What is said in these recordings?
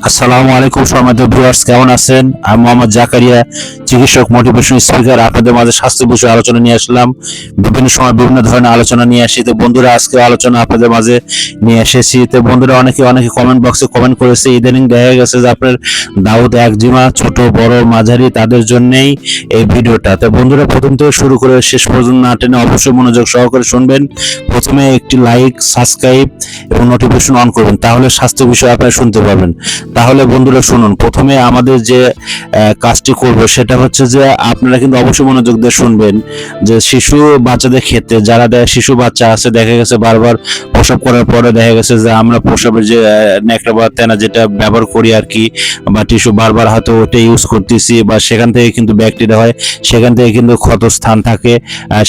আসসালামু আলাইকুম সম্মানিত ভিউয়ার্স, কেমন আছেন? আমি মোহাম্মদ জাকারিয়া, চিকিৎসক, মোটিভেশন স্পিকার। আপনাদের মাঝে স্বাস্থ্য বিষয়ে আলোচনা নিয়ে আসলাম। বিভিন্ন সময় বিভিন্ন ধরনের আলোচনা নিয়ে আসি। তো বন্ধুরা, আজকে আলোচনা আপনাদের মাঝে নিয়ে এসেছি। তো বন্ধুরা, অনেকে কমেন্ট বক্সে কমেন্ট করেছে। ইদানিং দেখা গেছে যে আপনার দাউদ একজিমা, ছোট বড় মাঝারি, তাদের জন্যই এই ভিডিওটা। তো বন্ধুরা, প্রথম থেকে শুরু করে শেষ পর্যন্ত না টেনে অবশ্যই মনোযোগ সহকারে শুনবেন। প্রথমে একটি লাইক, সাবস্ক্রাইব এবং নোটিফিকেশন অন করবেন, তাহলে স্বাস্থ্য বিষয়ে আপনারা শুনতে পাবেন। তাহলে বন্ধুরা শুনুন, প্রথমে আমাদের যে কাজটি করব সেটা হচ্ছে যে আপনারা কিন্তু অবশ্যই মনোযোগ দিয়ে শুনবেন। যে শিশু বাচ্চাদের ক্ষেত্রে যারা শিশু বাচ্চা আছে, দেখা গেছে বারবার প্রসব করার পরে দেখা গেছে যে আমরা প্রসবের যে ন্যাকড়া বা তেনা যেটা ব্যবহার করি আর কি, বা টিস্যু বারবার হয়তো ওটা ইউজ করতেছি, বা সেখান থেকে কিন্তু ব্যাকটেরিয়া হয়, সেখান থেকে কিন্তু ক্ষত স্থান থাকে,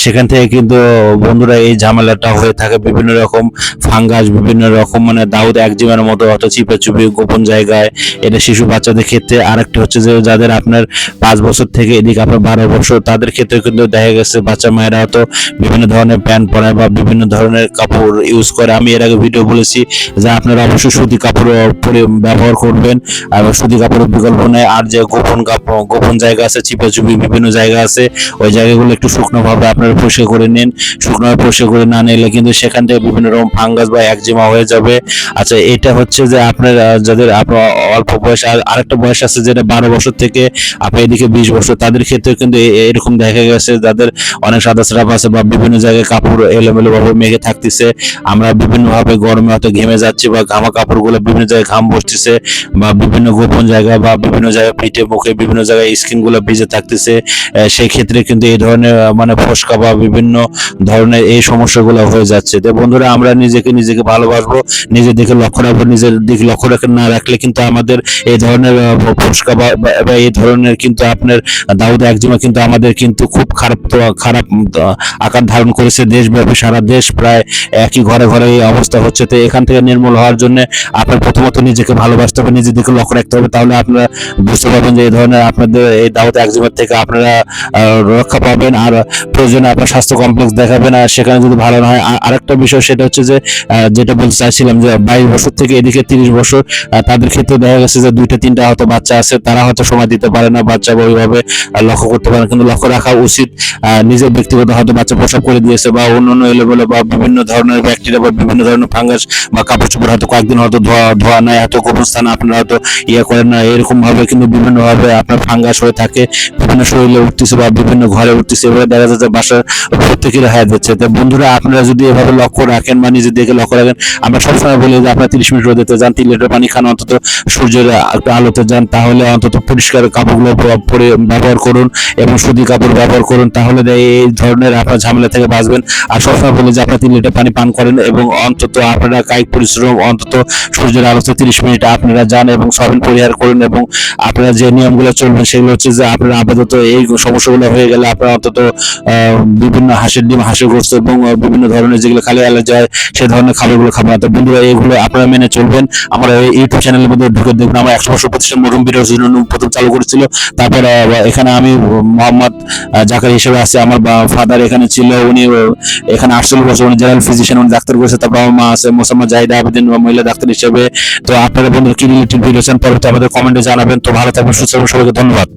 সেখান থেকে কিন্তু বন্ধুরা এই ঝামেলাটা হয়ে থাকে। বিভিন্ন রকম ফাঙ্গাস, বিভিন্ন রকম মানে দাউদ একজিমার মতো অত চিপাচুপি গোপন জায়গায়, এটা শিশু বাচ্চাদের ক্ষেত্রে। আরেকটা হচ্ছে যে যাদের আপনার 5 বছর থেকে এদিকে আপনার 12 বছর, তাদের ক্ষেত্রে কিন্তু দেখা গেছে বাচ্চা মায়েরা হয়তো বিভিন্ন ধরনের প্যান্ট পরায় বা বিভিন্ন ধরনের কাপড় ইউজ করে। আমি এর আগে ভিডিও বলেছি যে আপনারা অবশ্যই সুতি কাপড় পরে ব্যবহার করবেন, আর সুতি কাপড়ের বিকল্প নেই। আর যে গোপন কাপড়, গোপন জায়গা আছে, চিপাচুপি বিভিন্ন জায়গা আছে, ওই জায়গাগুলো একটু শুকনো ভাবে আপনারা পরিষ্কার করে নিন। শুকনো ভাবে পরিষ্কার করে না নিলে কিন্তু সেখান থেকে বিভিন্ন রকম ফাঙ্গাস বা একজিমা হয়ে যাবে। আচ্ছা, এটা হচ্ছে যে আপনার যাদের আপনার অল্প বয়স, আর আরেকটা বয়স আছে যেটা 12 বছর থেকে আপনার এদিকে 20 বছর, তাদের ক্ষেত্রে কিন্তু এরকম দেখা গেছে যাদের অনেক সাদা স্রাব আছে বা বিভিন্ন জায়গায় কাপড় এলোমেলো ভাবে মেঘে থাকতেছে। আমরা বিভিন্ন ভাবে গরমে হয়তো ঘেমে যাচ্ছি, বা ঘামা কাপড়গুলো বিভিন্ন জায়গায় ঘাম বসতেছে, বা বিভিন্ন গোপন জায়গায় বা বিভিন্ন জায়গায় পিঠে মুখে বিভিন্ন জায়গায় স্কিন গুলো ভিজে থাকতেছে। সেই ক্ষেত্রে কিন্তু এই ধরনের মানে ফোসকা বা বিভিন্ন ধরনের এই সমস্যাগুলো হয়ে যাচ্ছে। তো বন্ধুরা, আমরা নিজেকে ভালোবাসবো, নিজের দিকে লক্ষ্য রাখবো। নিজের দিকে লক্ষ্য না রাখলে কিন্তু আমাদের এই ধরনের ফোসকা বা এই ধরনের কিন্তু আপনার দাউদ একজিমা কিন্তু আমাদের কিন্তু খুব খারাপ আকার ধারণ করেছে দেশব্যাপী। সারা দেশ প্রায় একই ঘরে ঘরে এই অবস্থা হচ্ছে। তো এখান থেকে নির্মূল হওয়ার জন্য আপনার প্রথমত নিজেকে ভালোবাসতে হবে, নিজের দিকে লক্ষ্য রাখতে হবে। তাহলে আপনারা বুঝতে পারবেন যে এই ধরনের আপনাদের এই দাউদ একজিমার থেকে আপনারা রক্ষা পাবেন। আর প্রয়োজনে আপনার স্বাস্থ্য কমপ্লেক্স দেখাবেন। আর সেখানে যদি ভালো না হয়, আরেকটা বিষয় সেটা হচ্ছে যে যেটা বলতে চাইছিলাম যে 22 বছর থেকে এদিকে 30 বছর, তাদের ক্ষেত্রে দেখা গেছে যে 2টা 3টা হয়তো বাচ্চা আছে, তারা হয়তো সময় দিতে পারে না, বাচ্চা ওইভাবে লক্ষ্য করতে পারে না। কিন্তু লক্ষ্য রাখা উচিত। নিজের ব্যক্তিগত হয়তো বাচ্চা প্রসব করে দিয়েছে, বা অন্য এলোমেলো বা বিভিন্ন ধরনের ব্যাকটেরিয়া বা বিভিন্ন ধরনের ফাঙ্গাস বা কাপড় চোপড় হয়তো কয়েকদিন হয়তো ধোয়া নাই, হয়তো গোপন স্থান আপনারা হয়তো করেন না, এরকম ভাবে কিন্তু বিভিন্ন ভাবে আপনার ফাঙ্গাস হয়ে থাকে, বিভিন্ন শরীরে উঠতেছে বা বিভিন্ন ঘরে উঠতেছে। এভাবে দেখা যাচ্ছে বাসার প্রত্যেকের হায়াত হচ্ছে। তো বন্ধুরা, আপনারা যদি এভাবে লক্ষ্য রাখেন বা নিজের দিকে লক্ষ্য রাখেন, আমরা সবসময় বলি যে আপনারা 30 মিনিট রোদেতে যান, 3 লিটার পানি খান, অন্তত সূর্যের আলোতে যান, তাহলে অন্তত পরিষ্কার কাপড়গুলো পরে ব্যবহার করুন এবং সুতি কাপড় ব্যবহার করুন। তাহলে এই ধরনের আপনার ঝামেলা থেকে বাঁচবেন। আর সবসময় বলি যে আপনারা 3 লিটার পানি পান করেন এবং অন্তত আপনারা কায়িক পরিশ্রম অন্তত সূর্যের আলোতে 30 মিনিট আপনারা যান এবং সবেন পরিহার করুন। এবং আপনারা যে নিয়মগুলো চলবেন সেগুলো হচ্ছে যে আপনারা আপাতত এই সমস্যাগুলো হয়ে গেলে আপনারা অন্তত বিভিন্ন হাঁসের ডিম, হাঁসের গোস্ত এবং বিভিন্ন ধরনের যেগুলো খালি অ্যালার্জি হয় সে ধরনের খাবারগুলো খাবেন। তো বন্ধুরা, এইগুলো আপনারা মেনে চলবেন। আমার ইউটিউব চ্যানেলের মধ্যে ঢুকে দেখুন, আমার 100 বছর প্রতিষ্ঠান মরুম ভিডিওর জন্য প্রথম চালু করেছিল। তারপর এখানে আমি মোহাম্মদ জাকারি হিসেবে আছে। আমার ফাদার এখানে ছিল, উনি এখানে 48 বছর, উনি জেনারেল ফিজিশিয়ান, উনি ডাক্তার করেছে। তারপর আমার মা আছে মোসাম্মদ জাহিদা আবেদিন, মহিলা ডাক্তার হিসেবে। তো আপনারা বন্ধুরা কি রিলেটেড ভিডিও চান পরবর্তী আমাদের কমেন্টে জানাবেন। তো ভালো থাকবেন, সুস্থ থাকবেন, সবাইকে ধন্যবাদ।